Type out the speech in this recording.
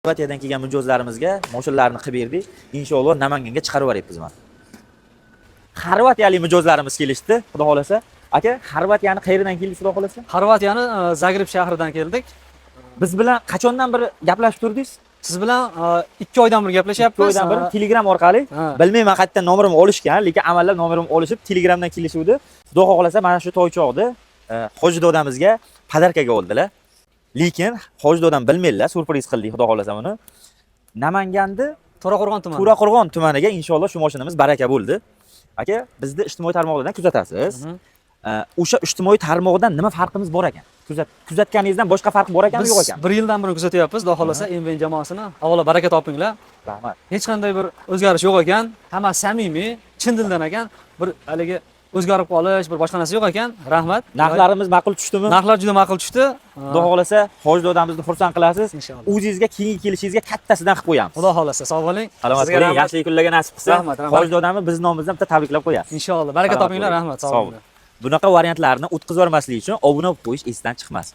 Xorvatiyadan kelgan mijozlarimizga mashinalarni qilib berdik. Inshaalloh Namanganga chiqarib yuboramiz mana. Xorvatiyalik mijozlarimiz kelishdi, xudo xolasa. Aka, Xorvatiyani qayerdan keldingiz, xudo xolasa? Xorvatiyani Zagreb shahridan keldik. Biz bilan qachondan beri gaplashib turdingiz? Siz bilan 2 oydan beri gaplashyapmiz. 2 oydan beri Telegram orqali. Bilmayman qayerdan nomerimni olishgan, lekin amallab nomerimni olishib Telegramdan kelishuvdi. Xudo xolasa mana shu toychoqni Hoji dodamizga podarkaga oldilar. Lekin Hoji dodam bilmaydilar, surpriz qildik, xudo xolasa buni. Namanganda To'raqo'rg'on tumaniga inshaalloh shu mashinamiz baraka bo'ldi. Aka, bizni ijtimoiy tarmoqlardan kuzatasiz. O'sha ijtimoiy tarmoqdan nima farqimiz bor ekan? Kuzatganingizdan boshqa farq bor ekanmi, yo'q ekan? Biz 1 yildan beri kuzatyapmiz, xudo xolasa MVN jamoasini. Avvalo baraka topinglar. Rahmat. Hech qanday bir o'zgarish yo'q ekan. Hamma samimiy, chin dildan ekan. Bir haligi o'zgarib qolish, bir boshqa narsa yo'q ekan. Rahmat. Narxlarimiz ma'qul tushdimi? Narxlar juda ma'qul tushdi. Xudo xolasa Hoji dodamizni xursand qilasiz. Inshaalloh. O'zingizga keyingi kelishingizga kattasidan qilib qo'yamiz. Xudo xolasa, sog' bo'ling. Salomat bo'ling, yaxshi kunlarga nasib qilsa. Rahmat. Hoji dodamni biz nomimizdan bitta tabriklab qo'yamiz. Inshaalloh. Baraka topinglar, rahmat, sog' bo'ling. Bunaqa variantlarni o'tkazib yubormaslik uchun obuna bo'lib qo'yish esdan chiqmasin.